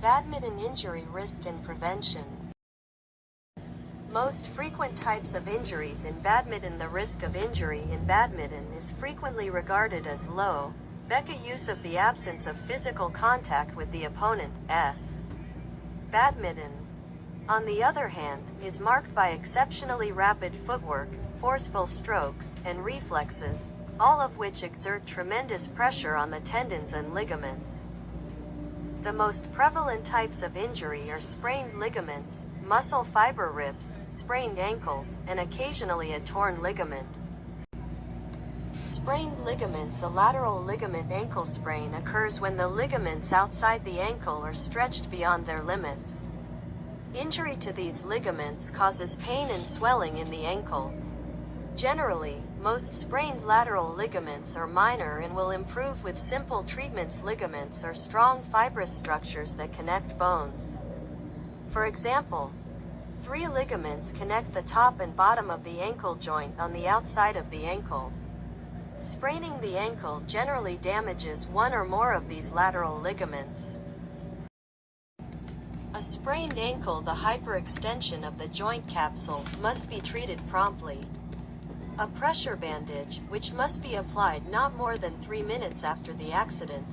Badminton injury risk and prevention. Most frequent types of injuries in badminton. The risk of injury in badminton is frequently regarded as low, because of the absence of physical contact with the opponent. Badminton, on the other hand, is marked by exceptionally rapid footwork, forceful strokes, and reflexes, all of which exert tremendous pressure on the tendons and ligaments. The most prevalent types of injury are sprained ligaments, muscle fiber rips, sprained ankles, and occasionally a torn ligament. Sprained ligaments. A lateral ligament ankle sprain occurs when the ligaments outside the ankle are stretched beyond their limits. Injury to these ligaments causes pain and swelling in the ankle. Generally, most sprained lateral ligaments are minor and will improve with simple treatments. Ligaments are strong fibrous structures that connect bones. For example, 3 ligaments connect the top and bottom of the ankle joint on the outside of the ankle. Spraining the ankle generally damages one or more of these lateral ligaments. A sprained ankle. The hyperextension of the joint capsule must be treated promptly. A pressure bandage, which must be applied not more than 3 minutes after the accident,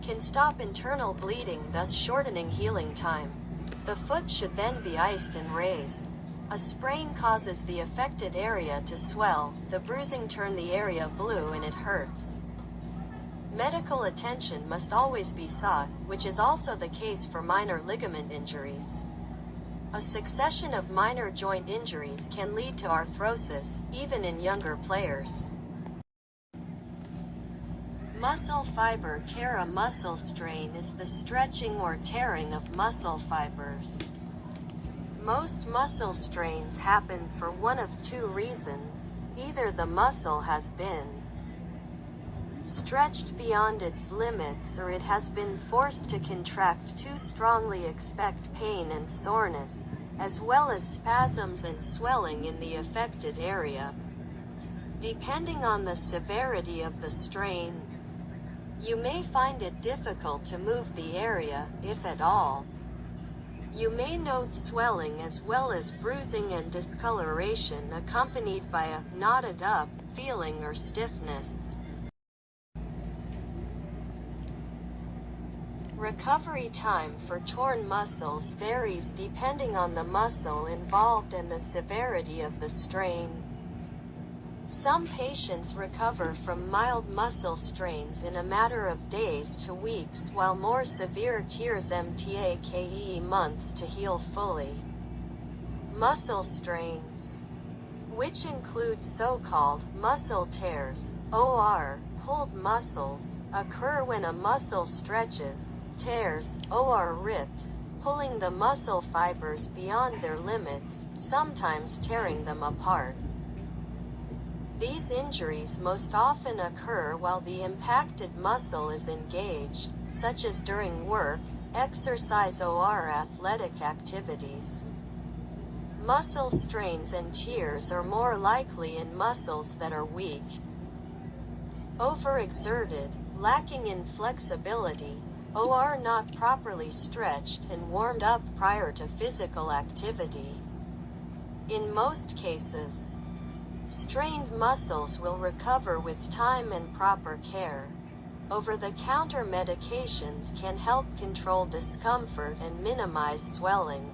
can stop internal bleeding, thus shortening healing time. The foot should then be iced and raised. A sprain causes the affected area to swell, the bruising turn the area blue and it hurts. Medical attention must always be sought, which is also the case for minor ligament injuries. A succession of minor joint injuries can lead to arthrosis, even in younger players. Muscle fiber tear. A muscle strain is the stretching or tearing of muscle fibers. Most muscle strains happen for one of 2 reasons. Either the muscle has been stretched beyond its limits or it has been forced to contract too strongly. Expect pain and soreness, as well as spasms and swelling in the affected area. Depending on the severity of the strain, you may find it difficult to move the area, if at all. You may note swelling as well as bruising and discoloration accompanied by a knotted up feeling or stiffness. Recovery time for torn muscles varies depending on the muscle involved and the severity of the strain. Some patients recover from mild muscle strains in a matter of days to weeks, while more severe tears take months to heal fully. Muscle strains, which include so-called muscle tears, or pulled muscles, occur when a muscle stretches, tears, or rips, pulling the muscle fibers beyond their limits, sometimes tearing them apart. These injuries most often occur while the impacted muscle is engaged, such as during work, exercise, or athletic activities. Muscle strains and tears are more likely in muscles that are weak, overexerted, lacking in flexibility, or not properly stretched and warmed up prior to physical activity. In most cases, strained muscles will recover with time and proper care. Over-the-counter medications can help control discomfort and minimize swelling.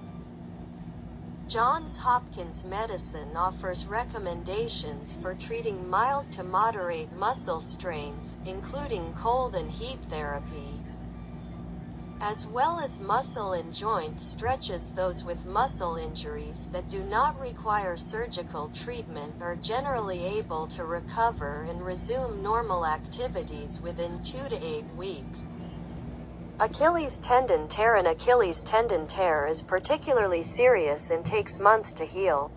Johns Hopkins Medicine offers recommendations for treating mild to moderate muscle strains, including cold and heat therapy, as well as muscle and joint stretches. Those with muscle injuries that do not require surgical treatment are generally able to recover and resume normal activities within 2 to 8 weeks. Achilles tendon tear. An Achilles tendon tear is particularly serious and takes months to heal.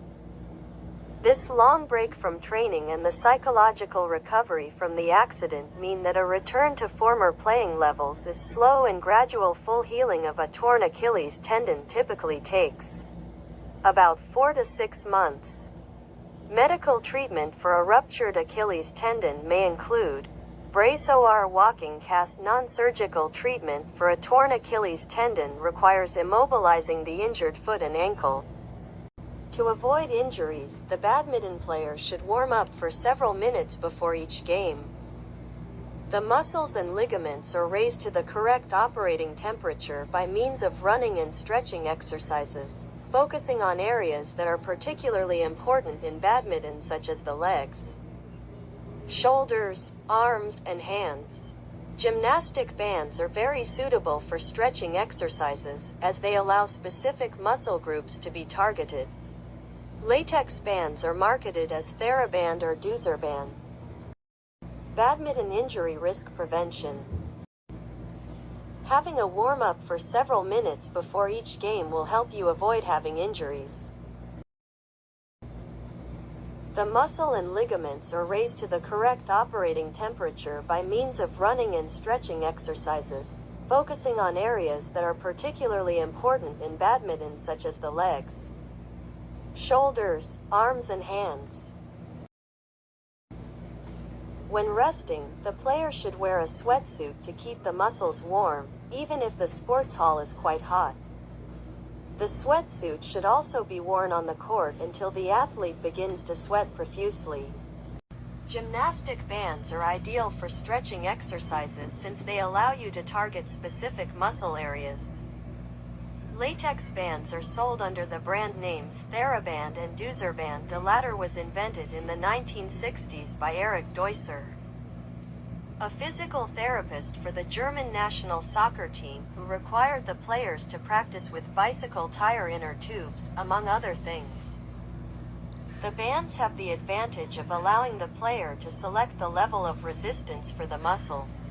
This long break from training and the psychological recovery from the accident mean that a return to former playing levels is slow, and gradual full healing of a torn Achilles tendon typically takes about 4 to 6 months. Medical treatment for a ruptured Achilles tendon may include Brace or walking cast non-surgical treatment for a torn Achilles tendon requires immobilizing the injured foot and ankle. To avoid injuries, the badminton player should warm up for several minutes before each game. The muscles and ligaments are raised to the correct operating temperature by means of running and stretching exercises, focusing on areas that are particularly important in badminton, such as the legs, shoulders, arms, and hands. Gymnastic bands are very suitable for stretching exercises, as they allow specific muscle groups to be targeted. Latex bands are marketed as TheraBand or DoozerBand. Badminton injury risk prevention. Having a warm-up for several minutes before each game will help you avoid having injuries. The muscle and ligaments are raised to the correct operating temperature by means of running and stretching exercises, focusing on areas that are particularly important in badminton, such as the legs, shoulders, arms, and hands. When resting, the player should wear a sweatsuit to keep the muscles warm, even if the sports hall is quite hot. The sweatsuit should also be worn on the court until the athlete begins to sweat profusely. Gymnastic bands are ideal for stretching exercises since they allow you to target specific muscle areas. Latex bands are sold under the brand names TheraBand and DoozerBand. The latter was invented in the 1960s by Erich Deusser, a physical therapist for the German national soccer team, who required the players to practice with bicycle tire inner tubes, among other things. The bands have the advantage of allowing the player to select the level of resistance for the muscles.